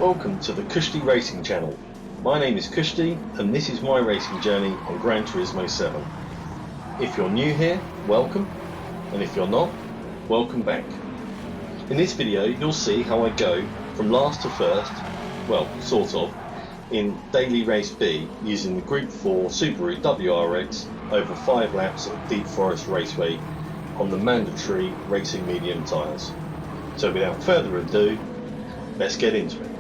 Welcome to the Kushti Racing Channel. My name is Kushti and this is my racing journey on Gran Turismo 7. If you're new here, welcome, and if you're not, welcome back. In this video you'll see how I go from last to first, well, sort of, in Daily Race B using the Group 4 Subaru WRX over 5 laps at Deep Forest Raceway on the mandatory racing medium tyres. So without further ado, let's get into it.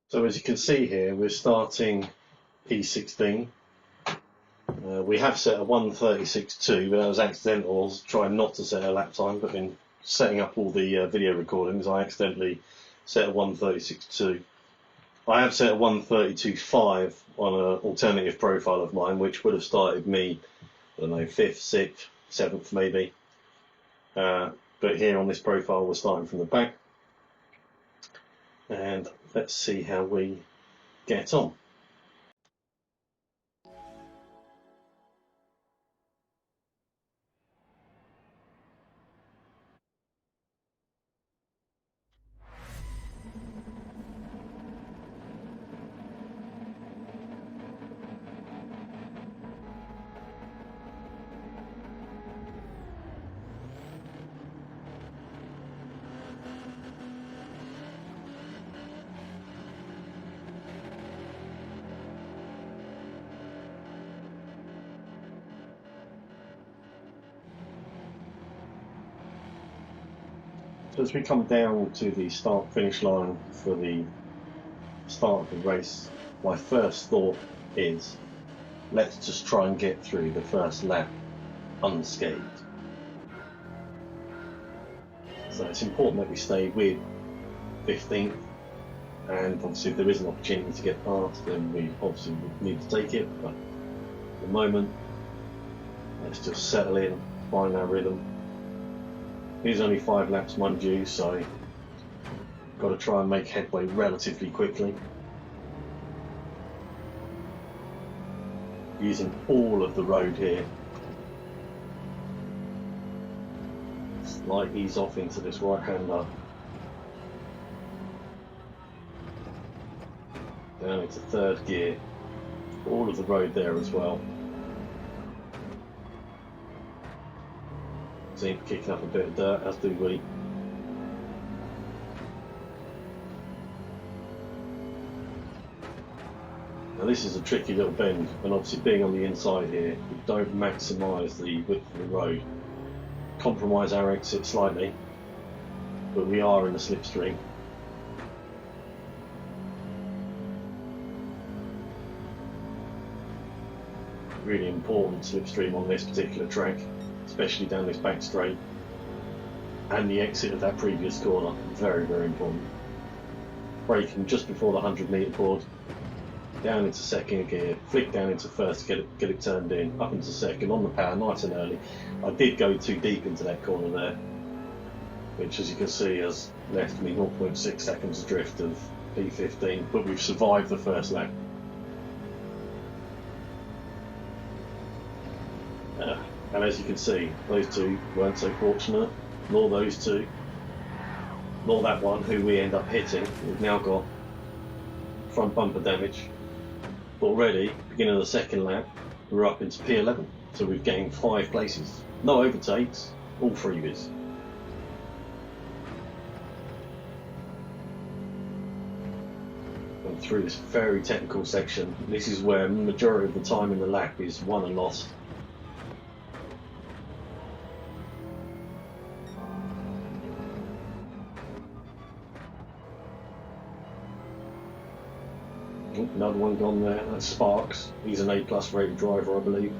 So as you can see here, we're starting P16. We have set a 1:36.2, but that was accidental. I was trying not to set a lap time, but in setting up all the video recordings, I accidentally set a 1:36.2. I have set a 1:32.5 on an alternative profile of mine, which would have started me, I don't know, 5th, 6th, 7th maybe. But here on this profile, we're starting from the back. And let's see how we get on. So as we come down to the start-finish line for the start of the race, my first thought is, let's just try and get through the first lap unscathed. So it's important that we stay with 15th, and obviously if there is an opportunity to get past, then we obviously need to take it, but at the moment, let's just settle in, find our rhythm. Here's only 5 laps, mind you, so got to try and make headway relatively quickly. Using all of the road here. Slight ease off into this right-hander. Down into 3rd gear. All of the road there as well. Seem kicking up a bit of dirt, as do we. Now this is a tricky little bend, and obviously being on the inside here, we don't maximise the width of the road. Compromise our exit slightly, but we are in the slipstream. Really important slipstream on this particular track, especially down this back straight, and the exit of that previous corner, very, very important. Braking just before the 100-metre board, down into 2nd gear, flick down into 1st to get it turned in, up into 2nd, on the power, nice and early. I did go too deep into that corner there, which as you can see has left me 0.6 seconds adrift of P15, but we've survived the first lap. And as you can see, those two weren't so fortunate, nor those two, nor that one who we end up hitting. We've now got front bumper damage. But already, beginning of the 2nd lap, we're up into P11, so we've gained 5 places. No overtakes, all freebies. And through this very technical section, this is where the majority of the time in the lap is won and lost. Another one gone there, that's Sparks. He's an A+ rated driver, I believe.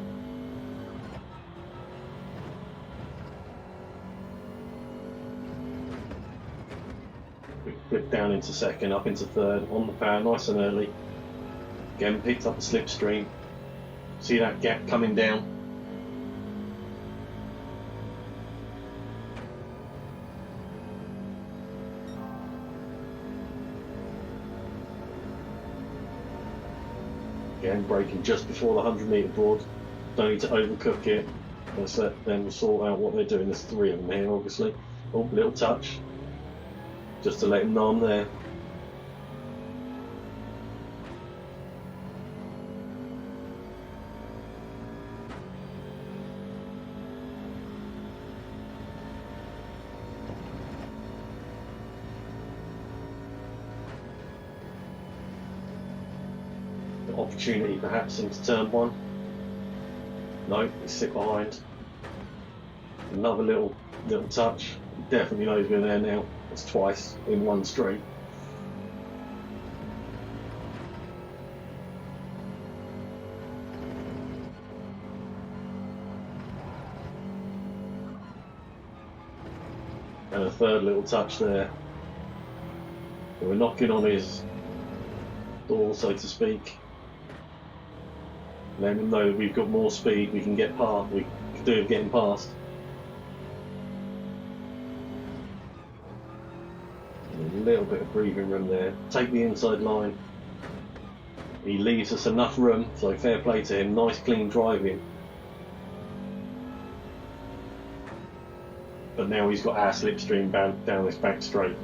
Flip down into 2nd, up into 3rd, on the power, nice and early. Again, picked up a slipstream. See that gap coming down? Again, braking just before the 100-metre board. Don't need to overcook it. Let's let them sort out what they're doing. There's 3 of them here, obviously. Oh, little touch. just to let him know I'm there. Opportunity perhaps into turn one. No, we sit behind. Another little touch. He definitely knows we're there now. It's twice in one straight. And a third little touch there. We're knocking on his door, so to speak. Let him know that we've got more speed, we can get past, we can do with getting past. And a little bit of breathing room there. Take the inside line. He leaves us enough room, so fair play to him. Nice clean driving. But now he's got our slipstream down this back straight.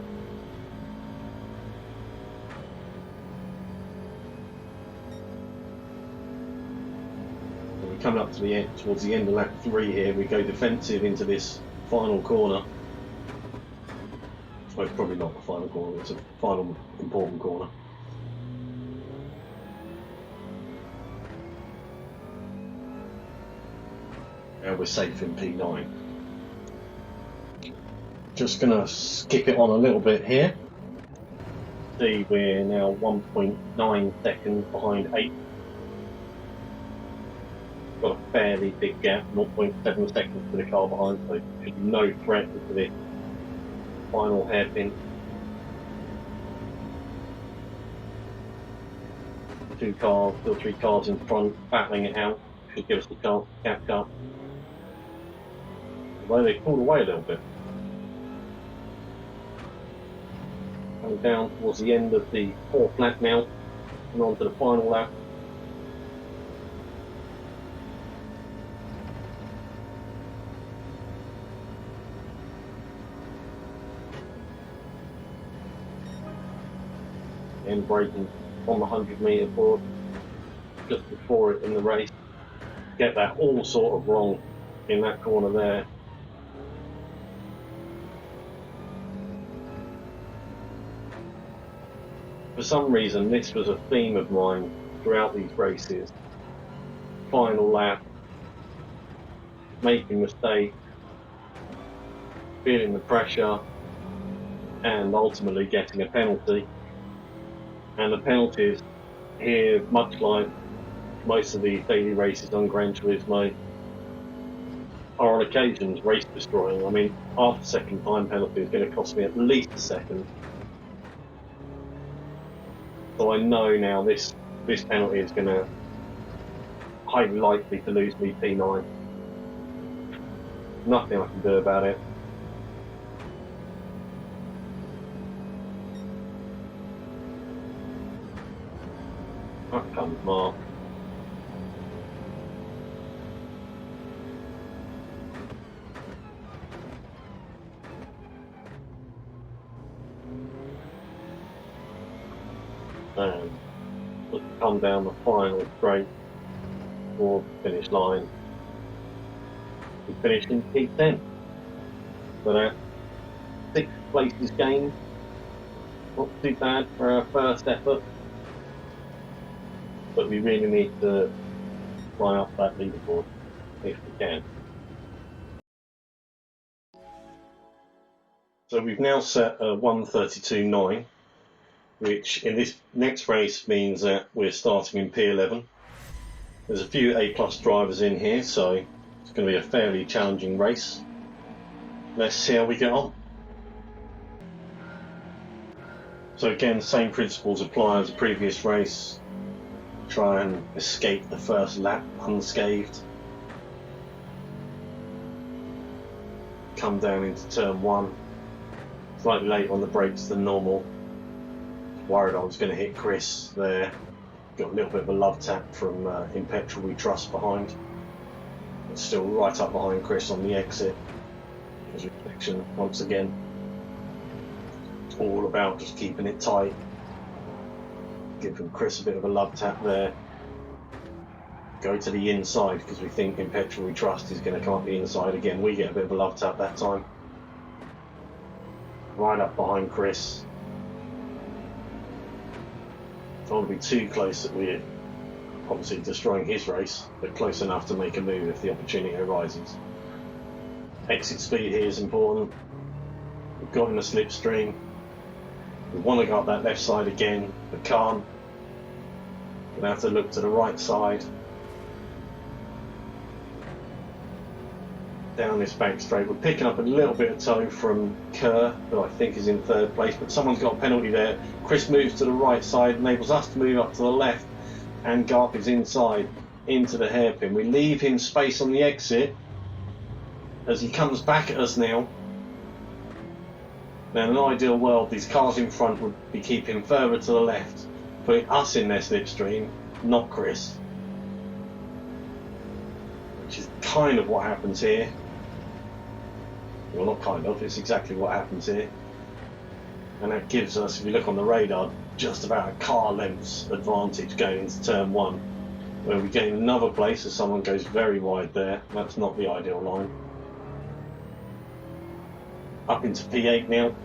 Coming up to the end, towards the end of lap 3 here, we go defensive into this final corner. Well, it's probably not the final corner, it's a final important corner. And we're safe in P9. Just going to skip it on a little bit here. See, we're now 1.9 seconds behind 8th. Got a fairly big gap, 0.7 seconds to the car behind, so should be no threat to this final hairpin. 2 cars, still 3 cars in front, battling it out. Should give us the chance to catch up. Although they pulled away a little bit. Coming down towards the end of the 4th lap now, and on to the final lap. And braking on the 100-metre board just before it in the race. Get that all sort of wrong in that corner there. For some reason, this was a theme of mine throughout these races. Final lap, making mistakes, feeling the pressure, and ultimately getting a penalty. And the penalties here, much like most of the daily races on Gran Turismo, are on occasions race destroying. I mean, half a second time penalty is going to cost me at least a second. So I know now this penalty is going to highly likely to lose me P9. Nothing I can do about it. Up comes Mark. And let's come down the final straight toward the finish line. We finished in P10. So that's 6 places gained. Not too bad for our first effort. But we really need to climb up that leaderboard if we can. So we've now set a 1:32.9, which in this next race means that we're starting in P11. There's a few A+ drivers in here, so it's going to be a fairly challenging race. Let's see how we get on. So again, same principles apply as the previous race. Try and escape the first lap unscathed. Come down into turn 1. Slightly late on the brakes than normal. Worried I was going to hit Chris there. Got a little bit of a love tap from In Petrol We Trust behind. But still right up behind Chris on the exit. His reflection once again. It's all about just keeping it tight. Giving Chris a bit of a love tap there. Go to the inside because we think in petrol we trust is going to come up the inside again. We get a bit of a love tap that time. Right up behind Chris. Don't want to be too close that we're obviously destroying his race, but close enough to make a move if the opportunity arises. Exit speed here is important. We've got in a slipstream. We want to go up that left side again, but can't. We're going to have to look to the right side. Down this back straight. We're picking up a little bit of toe from Kerr, who I think is in third place, but someone's got a penalty there. Chris moves to the right side, enables us to move up to the left, and Garp is inside into the hairpin. We leave him space on the exit as he comes back at us now. Now, in an ideal world, these cars in front would be keeping further to the left, putting us in their slipstream, not Chris. Which is kind of what happens here. Well, not kind of, it's exactly what happens here. And that gives us, if you look on the radar, just about a car length's advantage going into turn one, where we gain another place as someone goes very wide there. That's not the ideal line. Up into P8 now.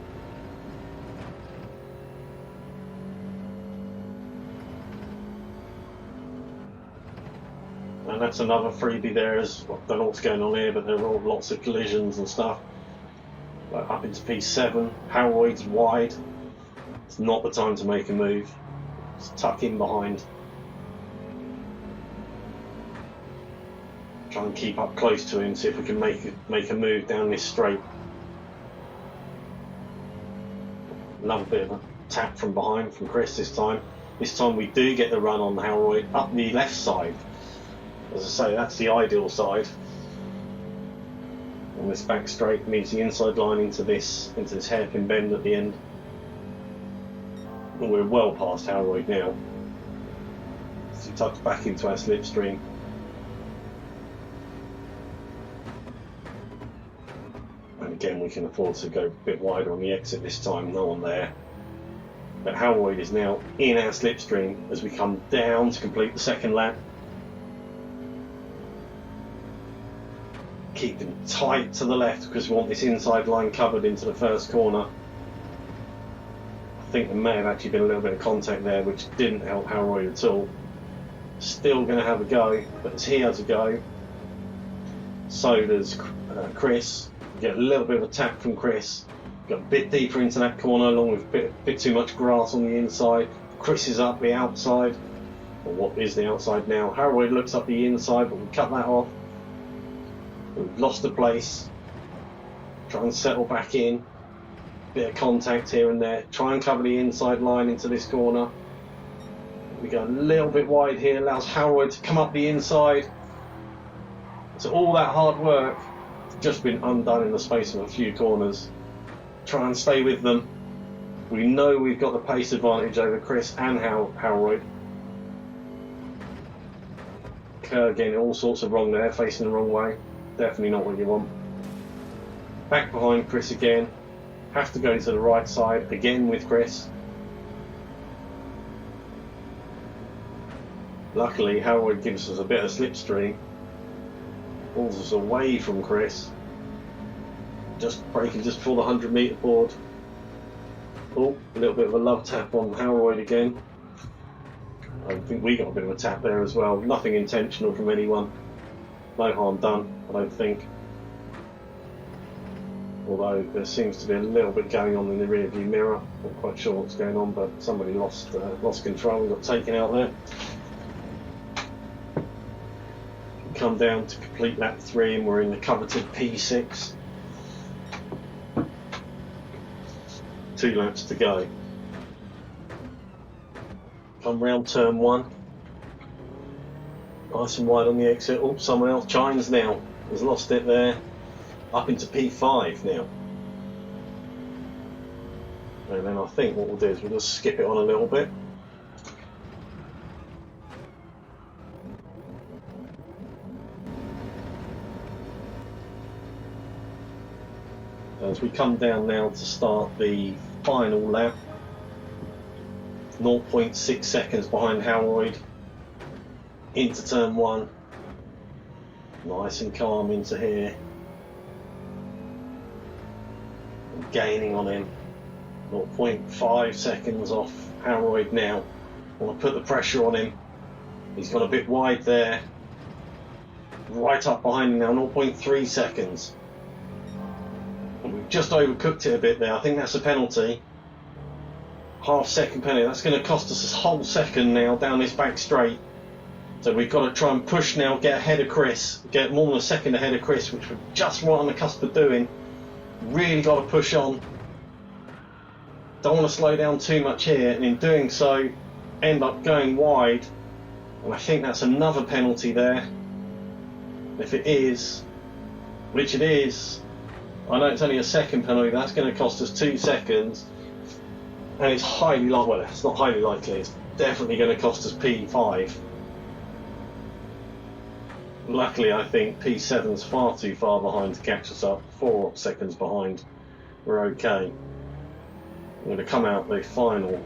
And that's another freebie there. As I don't know what's going on here, but there are all lots of collisions and stuff. Up into P7, Harold's wide. It's not the time to make a move. Just tuck in behind. Try and keep up close to him, see if we can make a move down this straight. Another bit of a tap from behind from Chris this time. This time we do get the run on Harold up the left side. As I say, that's the ideal side. And this back straight meets the inside line into this hairpin bend at the end. And we're well past Harold now. So he tucks back into our slipstream. And again, we can afford to go a bit wider on the exit this time, no one there. But Harold is now in our slipstream as we come down to complete the second lap. Keeping tight to the left because we want this inside line covered into the first corner. I think there may have actually been a little bit of contact there which didn't help Harold at all. Still going to have a go, but as he has a go, so does Chris. We get a little bit of a tap from Chris. Got a bit deeper into that corner along with a bit too much grass on the inside. Chris is up the outside, or what is the outside now. Harold looks up the inside, but we cut that off. We've lost the place. Try and settle back in. Bit of contact here and there. Try and cover the inside line into this corner. We go a little bit wide here. Allows Harold to come up the inside. So all that hard work has just been undone in the space of a few corners. Try and stay with them. We know we've got the pace advantage over Chris and Harold. Kerr getting all sorts of wrong there, facing the wrong way. Definitely not what you want. Back behind Chris again. Have to go to the right side again with Chris. Luckily, Harold gives us a bit of slipstream. Pulls us away from Chris. Just braking just before the 100 metre board. Oh, a little bit of a love tap on Harold again. I think we got a bit of a tap there as well. Nothing intentional from anyone. No harm done, I don't think. Although there seems to be a little bit going on in the rear view mirror. Not quite sure what's going on, but somebody lost control and got taken out there. Come down to complete lap 3 and we're in the coveted P6. 2 laps to go. Come round turn 1. Nice and wide on the exit. Oh, someone else chimes now. Has lost it there. Up into P5 now. And then I think what we'll do is we'll just skip it on a little bit. As as we come down now to start the final lap. 0.6 seconds behind Howroyd into turn 1. Nice and calm into here. And gaining on him. 0.5 seconds off Howroyd now. I want to put the pressure on him. He's got a bit wide there. Right up behind him now, 0.3 seconds. And we've just overcooked it a bit there. I think that's a penalty. Half-second penalty. That's going to cost us a whole second now down this back straight. So we've got to try and push now, get ahead of Chris, get more than a second ahead of Chris, which we're just right on the cusp of doing. Really got to push on. Don't want to slow down too much here, and in doing so, end up going wide. And I think that's another penalty there. If it is, which it is, I know it's only a second penalty, that's going to cost us 2 seconds. And it's highly likely, well, it's not highly likely, it's definitely going to cost us P5. Luckily, I think P7's far too far behind to catch us up. 4 seconds behind, we're okay. I'm going to come out the final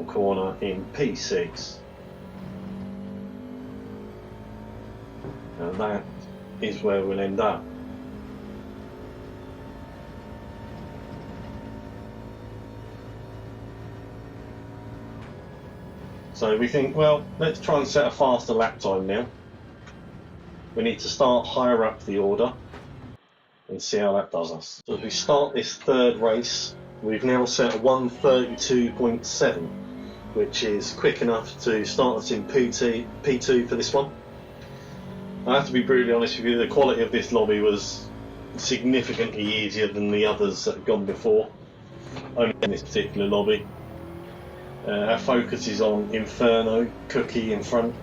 corner in P6. And that is where we'll end up. So we think, well, let's try and set a faster lap time now. We need to start higher up the order and see how that does us. So as we start this third race, we've now set a 1:32.7, which is quick enough to start us in P2 for this one. I have to be brutally honest with you, the quality of this lobby was significantly easier than the others that have gone before, only in this particular lobby. Our focus is on Inferno, Cookie in front.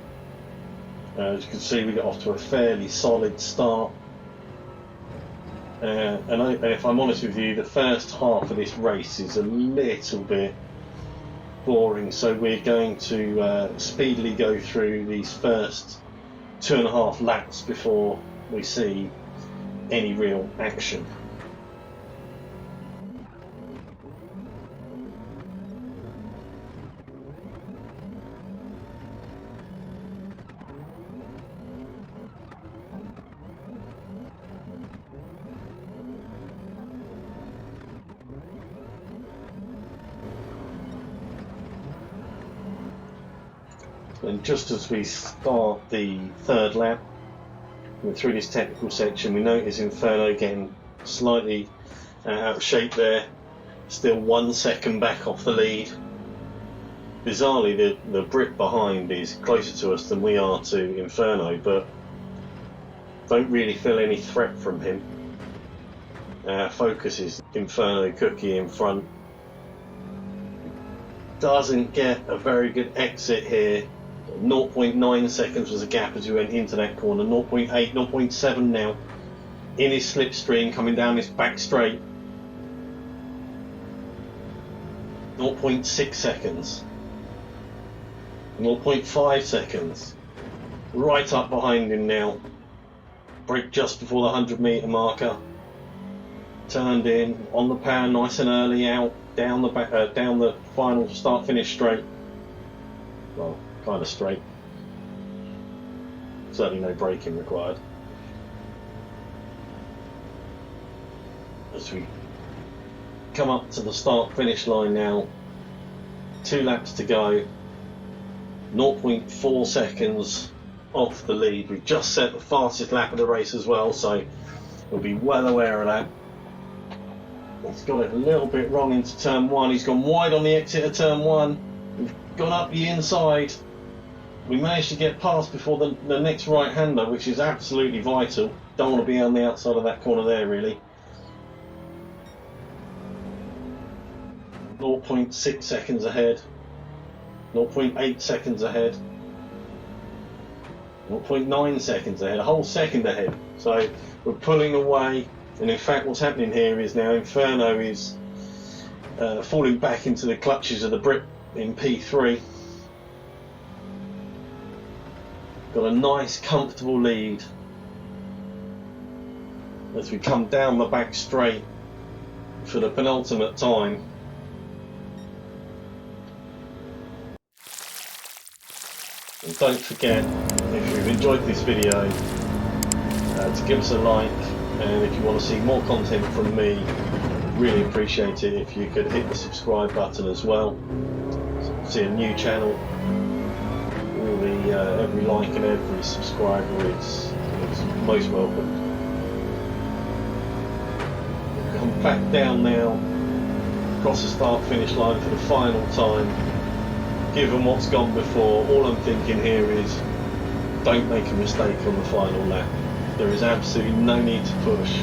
As you can see, we got off to a fairly solid start. And if I'm honest with you, the first half of this race is a little bit boring, so we're going to speedily go through these first 2.5 laps before we see any real action. And just as we start the third lap, we're through this technical section, we notice Inferno getting slightly out of shape there, still 1 second back off the lead. Bizarrely, the Brit behind is closer to us than we are to Inferno, but don't really feel any threat from him. Our focus is Inferno, Cookie in front. Doesn't get a very good exit here. 0.9 seconds was a gap as we went into that corner. 0.8, 0.7 now in his slipstream coming down this back straight. 0.6 seconds. 0.5 seconds. Right up behind him now. Brake just before the 100-metre marker. Turned in on the power nice and early out down the back, down the final start-finish straight. Well, kind of straight. Certainly no braking required. As we come up to the start-finish line now, 2 laps to go. 0.4 seconds off the lead. We've just set the fastest lap of the race as well, so we'll be well aware of that. He's got it a little bit wrong into turn 1. He's gone wide on the exit of turn 1. We've gone up the inside. We managed to get past before the next right-hander, which is absolutely vital. Don't want to be on the outside of that corner there, really. 0.6 seconds ahead. 0.8 seconds ahead. 0.9 seconds ahead. A whole second ahead. So we're pulling away. And in fact, what's happening here is now Inferno is falling back into the clutches of the Brit in P3. Got a nice, comfortable lead as we come down the back straight. for the penultimate time. And don't forget, if you've enjoyed this video, to give us a like, and if you want to see more content from me, really appreciate it if you could hit the subscribe button as well. See a new channel, all the every like and every subscriber is most welcome. Come back down now, across the start finish line for the final time. Given what's gone before, all I'm thinking here is don't make a mistake on the final lap. There is absolutely no need to push.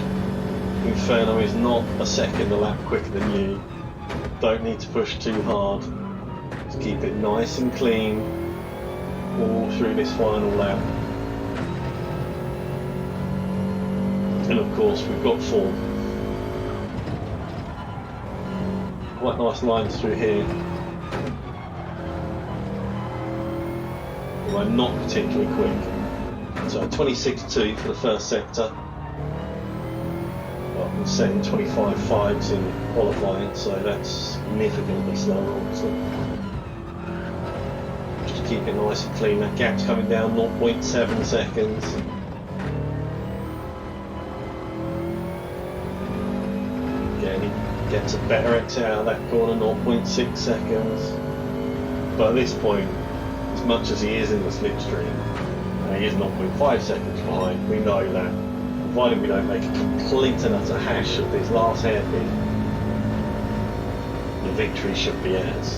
Inferno is not a second a lap quicker than you. Don't need to push too hard. Just keep it nice and clean all through this final lap. And of course we've got form. Quite nice lines through here. Although not particularly quick. So 26.2 for the first sector. I've been setting 25.5s in qualifying, so that's significantly slower obviously. Just to keep it nice and clean, that gap's coming down 0.7 seconds. Again, he gets a better exit out of that corner, 0.6 seconds. But at this point, as much as he is in the slipstream, he is 0.5 seconds behind. We know that. Provided we don't make a complete and utter hash of this last hairpin, the victory should be ours.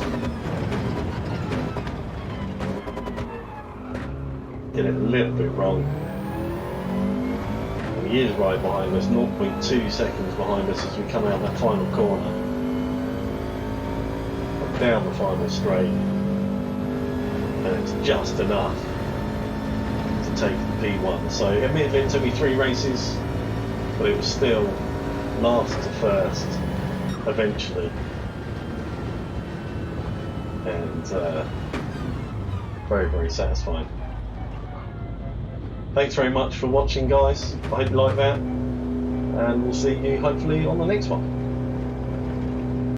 Get it a little bit wrong. And he is right behind us, 0.2 seconds behind us as we come out that final corner. Down the final straight. And it's just enough to take the P1. So admittedly it took me 3 races, but it was still last to first eventually. And very, very satisfying. Thanks very much for watching, guys. I hope you like that, and we'll see you hopefully on the next one.